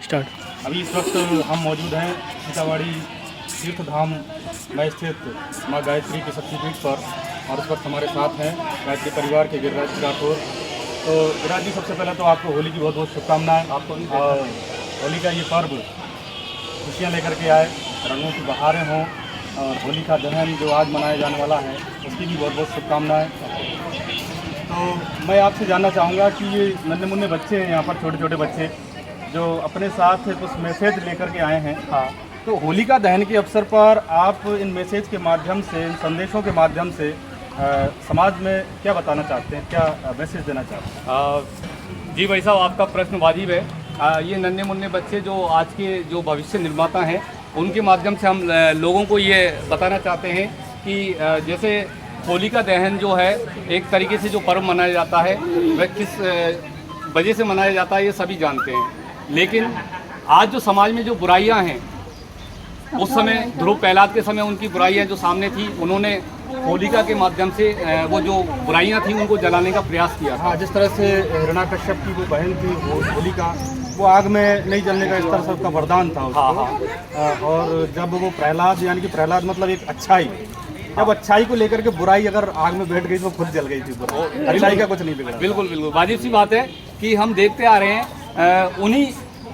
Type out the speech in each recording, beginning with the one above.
Start. अभी इस वक्त हम मौजूद हैं सीतामढ़ी तीर्थ धाम में स्थित माँ गायत्री की शक्तिपीठ पर, और इस वक्त हमारे साथ हैं गायत्री परिवार के गिरिराज राठौर। तो गिरिराज जी, सबसे पहले तो आपको होली की बहुत बहुत शुभकामनाएं। आपको और होली का ये पर्व खुशियाँ लेकर के आए, रंगों की बहारें हों, और होली का दहन जो आज मनाया जाने वाला है उसकी भी बहुत बहुत शुभकामनाएँ। तो मैं आपसे जानना चाहूँगा कि ये नन्हे मुन्ने बच्चे हैं यहाँ पर, छोटे छोटे बच्चे जो अपने साथ कुछ मैसेज लेकर के आए हैं। हाँ, तो होलिका दहन के अवसर पर आप इन मैसेज के माध्यम से, इन संदेशों के माध्यम से समाज में क्या बताना चाहते हैं, क्या मैसेज देना चाहते हैं? जी भाई साहब, आपका प्रश्न वाजिब है। ये नन्हे मुन्ने बच्चे जो आज के जो भविष्य निर्माता हैं, उनके माध्यम से हम लोगों को ये बताना चाहते हैं कि जैसे होलिका दहन जो है एक तरीके से जो पर्व मनाया जाता है वह किस वजह से मनाया जाता है ये सभी जानते हैं। लेकिन आज जो समाज में जो बुराइयां हैं, उस समय ध्रुव प्रहलाद के समय उनकी बुराइयां जो सामने थी, उन्होंने होलिका के माध्यम से वो जो बुराइयां थी उनको जलाने का प्रयास किया। हाँ, जिस तरह से हिरण्याकश्यप की वो बहन थी होलिका, वो आग में नहीं जलने का इस तरह से उसका वरदान था उसको। हाँ। और जब वो प्रहलाद, यानी कि प्रहलाद मतलब एक अच्छाई, जब अच्छाई को लेकर के बुराई अगर आग में बैठ गई तो खुद जल गई थी बुराई, अच्छाई का कुछ नहीं बिगड़ा। बिल्कुल बिल्कुल वाजिब सी बात है कि हम देखते आ रहे हैं उन्हीं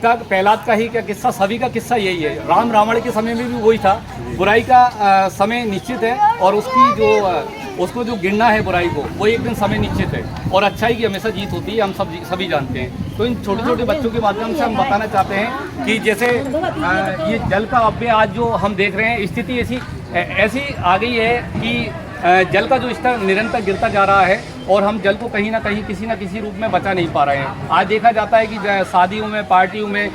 का, प्रहलाद का ही क्या किस्सा, सभी का किस्सा यही है। राम रावण के समय में भी वही था, बुराई का समय निश्चित है, और उसको जो गिरना है बुराई को, वो एक दिन समय निश्चित है, और अच्छाई की हमेशा जीत होती है, हम सभी जानते हैं। तो इन छोटे छोटे बच्चों के माध्यम से हम बताना चाहते हैं कि जैसे ये जल का अपव्यय आज जो हम देख रहे हैं, स्थिति ऐसी आ गई है कि जल का जो स्तर निरंतर गिरता जा रहा है, और हम जल को कहीं ना कहीं किसी न किसी रूप में बचा नहीं पा रहे हैं। आज देखा जाता है कि शादियों में, पार्टियों में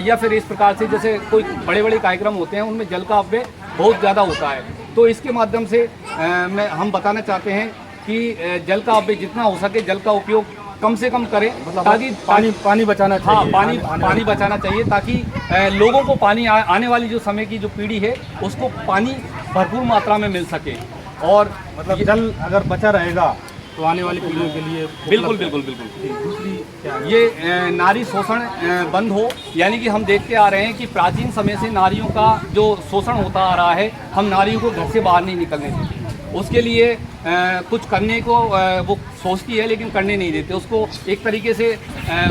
या फिर इस प्रकार से जैसे कोई बड़े बड़े कार्यक्रम होते हैं, उनमें जल का अपव्यय बहुत ज़्यादा होता है। तो इसके माध्यम से हम बताना चाहते हैं कि जल का अपव्यय जितना हो सके जल का उपयोग कम से कम करें, मतलब ताकि पानी बचाना चाहिए। हाँ, पानी बचाना चाहिए, ताकि लोगों को पानी आने वाली जो समय की जो पीढ़ी है उसको पानी भरपूर मात्रा में मिल सके। और मतलब जल अगर बचा रहेगा तो आने वाली पीढ़ियों के लिए बिल्कुल बिल्कुल बिल्कुल। दूसरी क्या है? ये नारी शोषण बंद हो, यानी कि हम देखते आ रहे हैं कि प्राचीन समय से नारियों का जो शोषण होता आ रहा है, हम नारियों को घर से बाहर नहीं निकलने देते। उसके लिए कुछ करने को वो सोचती है लेकिन करने नहीं देते, उसको एक तरीके से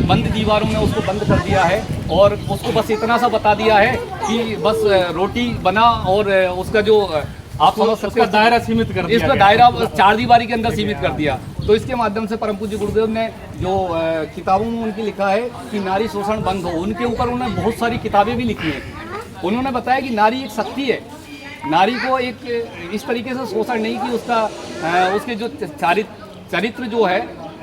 बंद दीवारों में उसको बंद कर दिया है, और उसको बस इतना सा बता दिया है कि बस रोटी बना, और उसका जो आप समझ सकते हो दायरा सीमित कर दिया, इसका दायरा चार दीवारी के अंदर सीमित कर दिया। तो इसके माध्यम से परम पूज्य गुरुदेव ने जो किताबों में उनकी लिखा है कि नारी शोषण बंद हो, उनके ऊपर उन्होंने बहुत सारी किताबें भी लिखी हैं। उन्होंने बताया कि नारी एक शक्ति है, नारी को एक इस तरीके से शोषण नहीं कि उसके जो चरित्र जो है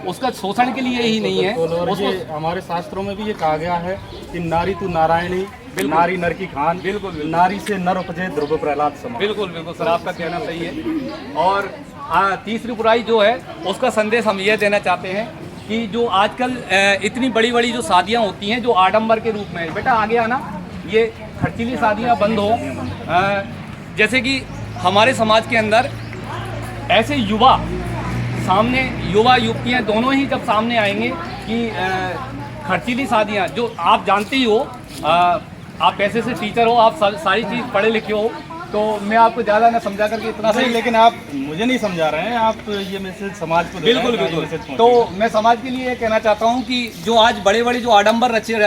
उसका शोषण के लिए ही नहीं है। उसको हमारे शास्त्रों में भी ये कहा गया है कि नारी तू नारायणी, नारी नर की खान, बिल्कुल नारी से नर उपजे ध्रुव प्रहलाद समान। बिल्कुल बिल्कुल सर, आपका कहना सही है। और तीसरी बुराई जो है उसका संदेश हम ये देना चाहते हैं कि जो आजकल इतनी बड़ी बड़ी जो शादियां होती हैं जो आडंबर के रूप में, बेटा आगे आना, ये खर्चीली शादियां बंद हो। जैसे कि हमारे समाज के अंदर ऐसे युवा युवतियाँ दोनों ही जब सामने आएंगे कि खर्चीली शादियाँ, जो आप जानते ही हो, आप पैसे से टीचर हो, आप सारी चीज़ पढ़े लिखे हो, तो मैं आपको ज़्यादा ना समझा करके इतना सही, लेकिन आप मुझे नहीं समझा रहे हैं, आप ये मैसेज समाज को दे रहे हैं। बिल्कुल। तो मैं समाज के लिए ये कहना चाहता हूँ कि जो आज बड़े बड़े जो आडंबर रचे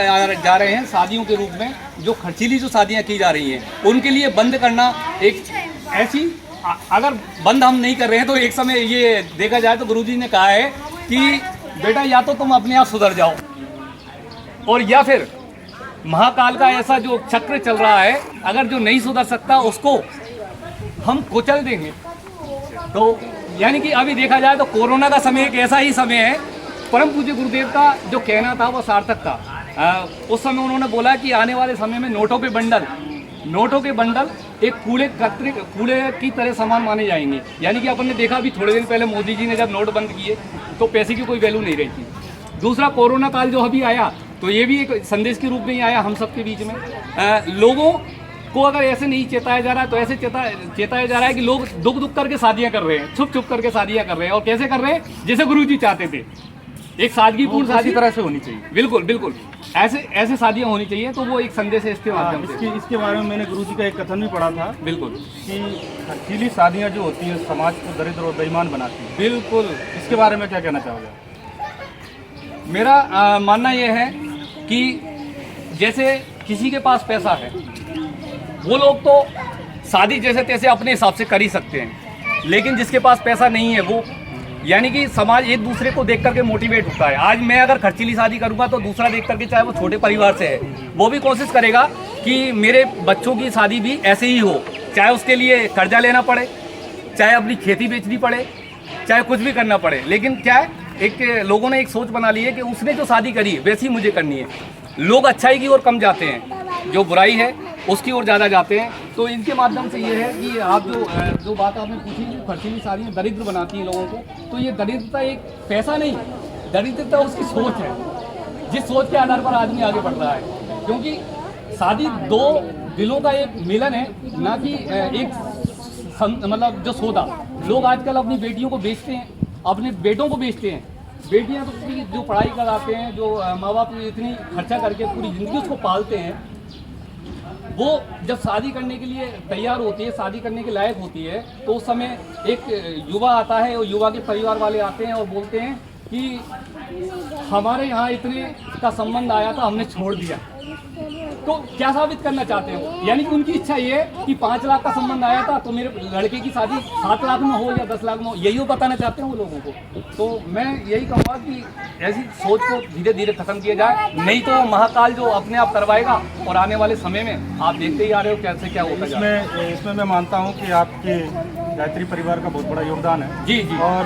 जा रहे हैं शादियों के रूप में, जो खर्चीली जो शादियाँ की जा रही हैं, उनके लिए बंद करना एक ऐसी, अगर बंद हम नहीं कर रहे हैं तो एक समय ये देखा जाए तो गुरुजी ने कहा है कि बेटा या तो तुम अपने आप सुधर जाओ, और या फिर महाकाल का ऐसा जो चक्र चल रहा है, अगर जो नहीं सुधर सकता उसको हम कुचल देंगे। तो यानी कि अभी देखा जाए तो कोरोना का समय एक ऐसा ही समय है, परम पूज्य गुरुदेव का जो कहना था वो सार्थक था। उस समय उन्होंने बोला कि आने वाले समय में नोटों के बंडल एक कूड़े की तरह सामान माने जाएंगे। यानी कि अपन ने देखा अभी थोड़े दिन पहले मोदी जी ने जब नोट बंद किए तो पैसे की कोई वैल्यू नहीं रही थी। दूसरा, कोरोना काल जो अभी आया तो ये भी एक संदेश के रूप में ही आया हम सबके बीच में। लोगों को अगर ऐसे नहीं चेताया जा रहा है तो ऐसे चेताया जा रहा है कि लोग दुख करके शादियां कर रहे हैं, छुप करके शादियां कर रहे हैं। और कैसे कर रहे हैं? जैसे गुरुजी चाहते थे। एक सादगीपूर्ण इसी शादी तरह से होनी चाहिए। बिल्कुल बिल्कुल ऐसे ऐसे शादियाँ होनी चाहिए, तो वो एक संदेश है इसके माध्यम से। इसके बारे में मैंने गुरुजी का एक कथन भी पढ़ा था बिल्कुल कि खर्चीली शादियाँ जो होती हैं समाज को दरिद्र और बेईमान बनाती हैं। बिल्कुल इसके बारे में क्या कहना चाहोगे? मेरा मानना यह है कि जैसे किसी के पास पैसा है, वो लोग तो शादी जैसे तैसे अपने हिसाब से कर ही सकते हैं, लेकिन जिसके पास पैसा नहीं है वो, यानी कि समाज एक दूसरे को देख करके मोटिवेट होता है। आज मैं अगर खर्चीली शादी करूंगा तो दूसरा देख करके, चाहे वो छोटे परिवार से है, वो भी कोशिश करेगा कि मेरे बच्चों की शादी भी ऐसे ही हो, चाहे उसके लिए कर्जा लेना पड़े, चाहे अपनी खेती बेचनी पड़े, चाहे कुछ भी करना पड़े। लेकिन क्या है, एक लोगों ने एक सोच बना ली है कि उसने जो शादी करी वैसी मुझे करनी है। लोग अच्छाई की ओर कम जाते हैं, जो बुराई है उसकी ओर ज़्यादा जाते हैं। तो इनके माध्यम से ये है कि आप जो बात आपने पूछी, खर्चीली शादियाँ दरिद्र बनाती हैं लोगों को, तो ये दरिद्रता एक पैसा नहीं, दरिद्रता उसकी सोच है, जिस सोच के आधार पर आदमी आगे बढ़ रहा है। क्योंकि शादी दो दिलों का एक मिलन है, ना कि एक मतलब जो सौदा। लोग आजकल अपनी बेटियों को बेचते हैं, अपने बेटों को बेचते हैं। बेटियां तो जो पढ़ाई कराते हैं, जो माँ बाप इतनी खर्चा करके पूरी ज़िंदगी उसको पालते हैं, वो जब शादी करने के लिए तैयार होती है, शादी करने के लायक होती है, तो उस समय एक युवा आता है और युवा के परिवार वाले आते हैं और बोलते हैं कि हमारे यहाँ इतने का संबंध आया था, हमने छोड़ दिया। तो क्या साबित करना चाहते हो? यानी कि उनकी इच्छा ये है कि 5 लाख का संबंध आया था तो मेरे लड़के की शादी 7 लाख में हो या 10 लाख में हो, यही वो बताना चाहते हैं वो लोगों को। तो मैं यही कहूँगा कि ऐसी सोच को धीरे धीरे खत्म किया जाए, नहीं तो महाकाल जो अपने आप करवाएगा। और आने वाले समय में आप देखते ही आ रहे हो कैसे क्या होता है। इसमें मैं मानता हूँ कि आपके गायत्री परिवार का बहुत बड़ा योगदान है। जी जी। और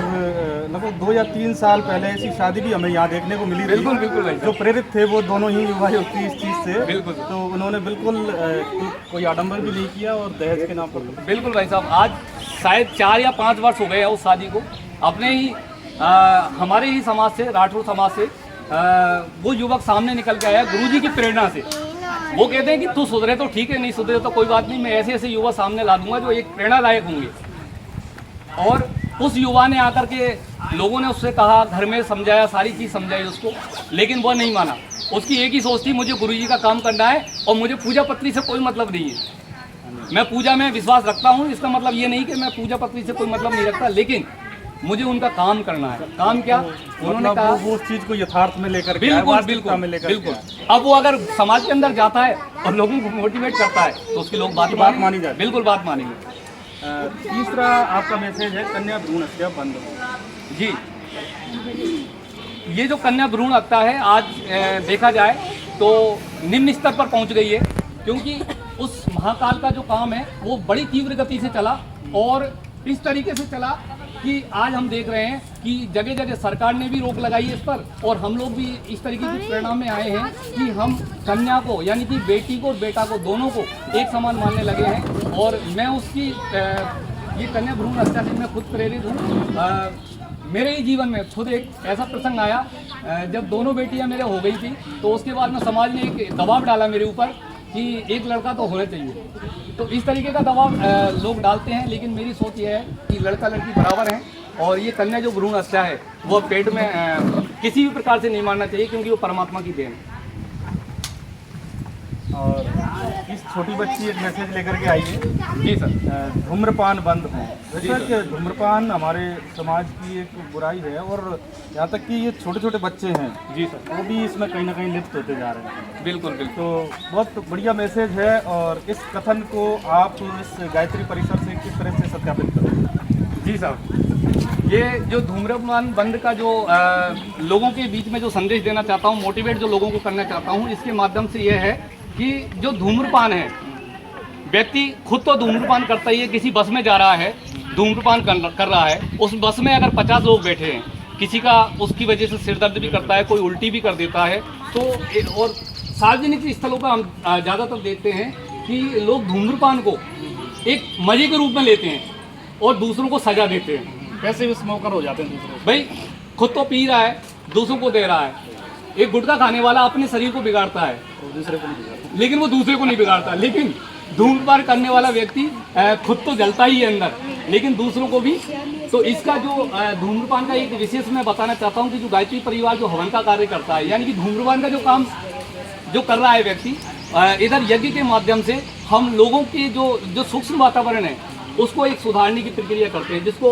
लगभग 2 या 3 साल पहले ऐसी शादी भी हमें यहाँ देखने को मिली। बिल्कुल बिल्कुल। जो प्रेरित थे वो दोनों ही युवा युवती इस चीज़ से। बिल्कुल। तो उन्होंने बिल्कुल कोई आडंबर भी नहीं किया और दहेज के नाम पर। बिल्कुल भाई साहब, आज शायद 4 या 5 वर्ष हो गए हैं उस शादी को। अपने ही हमारे ही समाज से, राठौर समाज से वो युवक सामने निकल के आया गुरुजी की प्रेरणा से। वो कहते हैं कि तू सुधरे तो ठीक है, नहीं सुधरे तो कोई बात नहीं, मैं ऐसे ऐसे युवा सामने ला दूंगा जो एक प्रेरणादायक होंगे। और उस युवा ने आकर के लोगों ने उससे कहा, घर में समझाया, सारी चीज़ समझाई उसको, लेकिन वह नहीं माना। उसकी एक ही सोच थी, मुझे गुरुजी का काम करना है और मुझे पूजा पत्री से कोई मतलब नहीं है। मैं पूजा में विश्वास रखता हूँ, इसका मतलब ये नहीं कि मैं पूजा पत्री से कोई मतलब नहीं रखता, लेकिन मुझे उनका काम करना है। काम क्या? उन्होंने कहा वो उस चीज़ को यथार्थ में लेकर बिल्कुल बिल्कुल बिल्कुल। अब वो अगर समाज के अंदर जाता है और लोगों को मोटिवेट करता है तो उसकी लोग बात मानी जाए। बिल्कुल बात मानेंगे। तीसरा आपका मैसेज है कन्या भ्रूण हत्या बंद हो। जी, ये जो कन्या भ्रूण हत्या है आज देखा जाए तो निम्न स्तर पर पहुंच गई है, क्योंकि उस महाकाल का जो काम है वो बड़ी तीव्र गति से चला और इस तरीके से चला कि आज हम देख रहे हैं कि जगह जगह सरकार ने भी रोक लगाई है इस पर, और हम लोग भी इस तरीके की प्रेरणा में आए हैं कि हम कन्या को, यानी कि बेटी को और बेटा को, दोनों को एक समान मानने लगे हैं। और मैं उसकी ये कन्या भ्रूण हत्या से मैं खुद प्रेरित हूँ। मेरे ही जीवन में खुद एक ऐसा प्रसंग आया जब दोनों बेटियां मेरे हो गई थी, तो उसके बाद में समाज ने एक दबाव डाला मेरे ऊपर कि एक लड़का तो होना चाहिए। तो इस तरीके का दबाव लोग डालते हैं, लेकिन मेरी सोच ये है कि लड़का लड़की बराबर हैं और ये कन्या जो भ्रूण हत्या है वो पेट में किसी भी प्रकार से नहीं मानना चाहिए, क्योंकि वो परमात्मा की देन है। और इस छोटी बच्ची एक मैसेज लेकर के आई है। जी सर। धूम्रपान बंद हो। जैसा कि धूम्रपान हमारे समाज की एक बुराई है और यहाँ तक कि ये छोटे छोटे बच्चे हैं, जी सर, वो भी इसमें कहीं ना कहीं लिप्त होते जा रहे हैं। बिल्कुल बिल्कुल। तो बहुत बढ़िया मैसेज है। और इस कथन को आप इस गायत्री परिसर से किस तरह से सत्यापित करें? जी साहब, ये जो धूम्रपान बंद का जो लोगों के बीच में जो संदेश देना चाहता हूँ, मोटिवेट जो लोगों को करना चाहता हूँ, इसके माध्यम से ये है कि जो धूम्रपान है, व्यक्ति खुद तो धूम्रपान करता ही है, किसी बस में जा रहा है, धूम्रपान कर रहा है, उस बस में अगर 50 लोग बैठे हैं, किसी का उसकी वजह से सिर दर्द भी करता है, कोई उल्टी भी कर देता है। तो और सार्वजनिक स्थलों पर हम ज़्यादातर देखते हैं कि लोग धूम्रपान को एक मजे के रूप में लेते हैं और दूसरों को सजा देते हैं। कैसे भी स्मोकर हो जाते हैं दूसरों। भाई खुद तो पी रहा है, दूसरों को दे रहा है। एक गुटखा खाने वाला अपने शरीर को बिगाड़ता है, दूसरे को नहीं बिगाड़ता, लेकिन वो दूसरे को नहीं बिगाड़ता। लेकिन धूम्रपान करने वाला व्यक्ति खुद तो जलता ही है अंदर, लेकिन दूसरों को भी तो इसका जो धूम्रपान का एक विशेष मैं बताना चाहता हूँ कि जो गायत्री परिवार जो हवन का कार्य करता है, यानी कि धूम्रपान का जो काम जो कर रहा है व्यक्ति, इधर यज्ञ के माध्यम से हम लोगों के जो सूक्ष्म वातावरण है उसको एक सुधारने की प्रक्रिया करते हैं, जिसको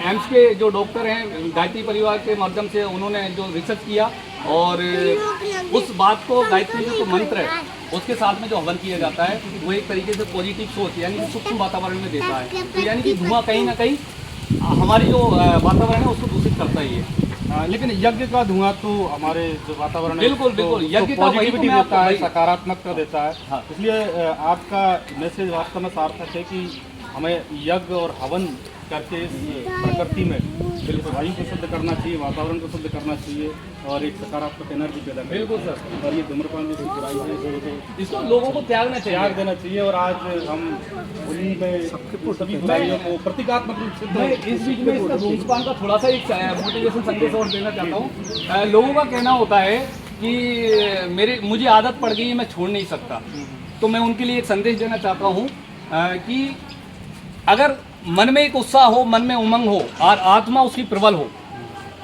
एम्स के जो डॉक्टर हैं गायत्री परिवार के माध्यम से उन्होंने जो रिसर्च किया और उस बात को गायत्री जो मंत्र है उसके साथ में जो हवन किया जाता है वो एक तरीके से पॉजिटिव सोच यानी कि सूक्ष्म वातावरण में देता है। तो यानी कि धुआं कहीं ना कहीं हमारी जो वातावरण है उसको दूषित करता ही है। लेकिन यज्ञ का धुआं तो हमारे जो वातावरण है बिल्कुल बिल्कुल यज्ञ का पॉजिटिविटी देता है, सकारात्मकता देता है। हाँ। इसलिए आपका मैसेज वास्तव में सार्थक है कि हमें यज्ञ और हवन करके इस प्रकृति में बिल्कुल वायु को शुद्ध करना चाहिए, वातावरण को शुद्ध करना चाहिए और एक सकारात्मक एनर्जी पैदा करना। बिल्कुल सर। और ये धूम्रपान जैसी बुराई है तो इसको लोगों को त्यागना चाहिए, त्याग देना चाहिए। और आज हम होली में सभी बुराइयों को प्रतीकात्मक रूप से मैं इस बीच में इसका धूम्रपान का थोड़ा सा एक मोटिवेशन संदेश और देना चाहता हूँ। लोगों का कहना होता है कि मुझे आदत पड़ गई है, मैं छोड़ नहीं सकता। तो मैं उनके लिए एक संदेश देना चाहता हूँ कि अगर मन में एक उत्साह हो, मन में उमंग हो और आत्मा उसकी प्रबल हो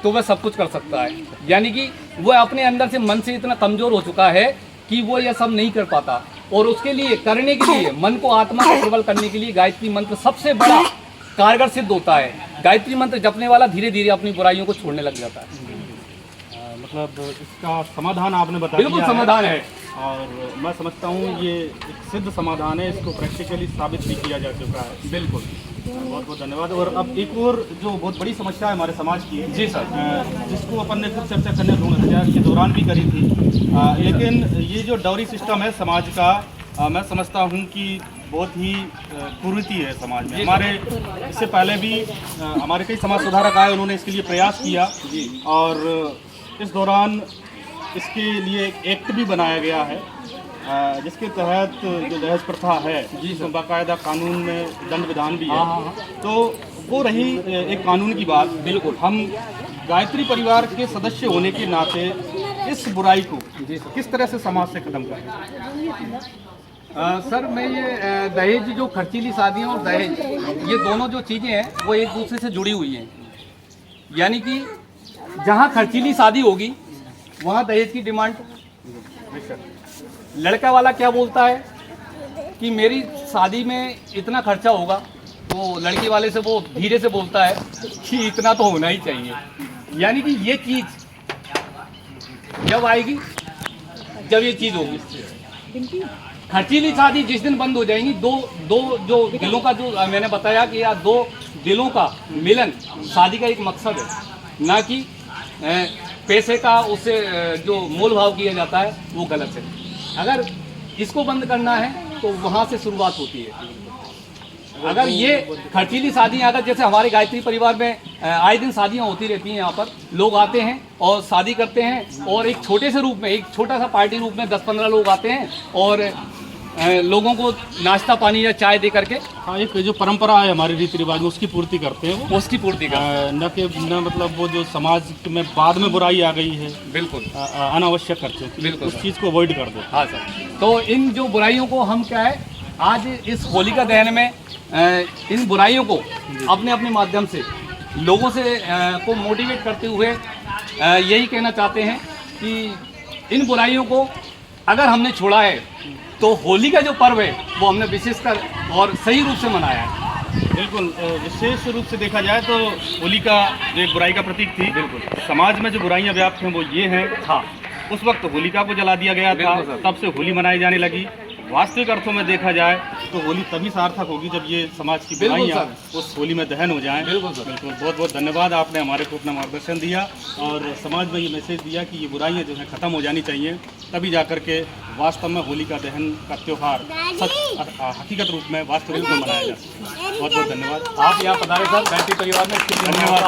तो वह सब कुछ कर सकता है। यानी कि वह अपने अंदर से मन से इतना कमज़ोर हो चुका है कि वो यह सब नहीं कर पाता और उसके लिए करने के लिए मन को आत्मा को प्रबल करने के लिए गायत्री मंत्र सबसे बड़ा कारगर सिद्ध होता है। गायत्री मंत्र जपने वाला धीरे धीरे अपनी बुराइयों को छोड़ने लग जाता है। मतलब इसका समाधान आपने बता बिल्कुल दिया समाधान है और मैं समझता हूँ ये एक सिद्ध समाधान है, इसको प्रैक्टिकली साबित भी किया जा चुका है। बिल्कुल, बहुत बहुत धन्यवाद। और अब एक और जो बहुत बड़ी समस्या है हमारे समाज की, जी सर, जिसको अपन ने कुछ चर्चा करने भ्रूण हत्या के दौरान भी करी थी, लेकिन ये जो डाउरी सिस्टम है समाज का, मैं समझता हूँ कि बहुत ही कुरीति है समाज में। हमारे इससे पहले भी हमारे कई समाज सुधारक आए, उन्होंने इसके लिए प्रयास किया और इस दौरान इसके लिए एक एक्ट भी बनाया गया है जिसके तहत जो दहेज प्रथा है जिसमें बाकायदा कानून में दंड विधान भी है। तो वो रही एक कानून की बात। बिल्कुल, हम गायत्री परिवार के सदस्य होने के नाते इस बुराई को किस तरह से समाज से खत्म करें? सर मैं ये दहेज जो खर्चीली शादियाँ और दहेज ये दोनों जो चीज़ें हैं वो एक दूसरे से जुड़ी हुई हैं। यानी कि जहाँ खर्चीली शादी होगी वहाँ दहेज की डिमांड। लड़का वाला क्या बोलता है कि मेरी शादी में इतना खर्चा होगा, तो लड़की वाले से वो धीरे से बोलता है कि इतना तो होना ही चाहिए। यानी कि ये चीज़ जब आएगी जब ये चीज़ होगी। खर्चीली शादी जिस दिन बंद हो जाएंगी, दो जो दिलों का जो मैंने बताया कि या दो दिलों का मिलन शादी का एक मकसद है, ना कि पैसे का उससे जो मोल भाव किया जाता है वो गलत है। अगर इसको बंद करना है तो वहाँ से शुरुआत होती है। अगर ये खर्चीली शादियाँ, अगर जैसे हमारे गायत्री परिवार में आए दिन शादियाँ होती रहती हैं, यहाँ पर लोग आते हैं और शादी करते हैं और एक छोटे से रूप में, एक छोटा सा पार्टी रूप में 10-15 लोग आते हैं और लोगों को नाश्ता पानी या चाय दे करके, हाँ, एक जो परंपरा है हमारे रीति रिवाज में उसकी पूर्ति करते हैं। वो उसकी पूर्ति करते हैं, न मतलब वो जो समाज में बाद में बुराई आ गई है, बिल्कुल अनावश्यक खर्चे, बिल्कुल उस चीज़ को अवॉइड कर दो। हाँ सर, तो इन जो बुराइयों को हम क्या है आज इस होलिका दहन में इन बुराइयों को अपने अपने माध्यम से लोगों से को मोटिवेट करते हुए यही कहना चाहते हैं कि इन बुराइयों को अगर हमने छोड़ा है तो होली का जो पर्व है वो हमने विशेषकर और सही रूप से मनाया है। बिल्कुल, विशेष रूप से देखा जाए तो होली का जो एक बुराई का प्रतीक थी, बिल्कुल समाज में जो बुराइयां व्याप्त हैं वो ये हैं। हाँ, उस वक्त होलिका को जला दिया गया था, तब से होली मनाई जाने लगी। वास्तविक अर्थों में देखा जाए तो होली तभी सार्थक होगी जब ये समाज की बुराइयां उस होली में दहन हो जाएं। बिल्कुल, बहुत बहुत धन्यवाद, आपने हमारे को अपना मार्गदर्शन दिया और समाज में ये मैसेज दिया कि ये बुराइयां जो हैं ख़त्म हो जानी चाहिए, तभी जाकर के वास्तव में होली का दहन का त्यौहार हकीकत रूप में वास्तविक रूप में मनाया जा सकता है। बहुत बहुत धन्यवाद। आप यहाँ पधारे सर, गायत्री परिवार में धन्यवाद।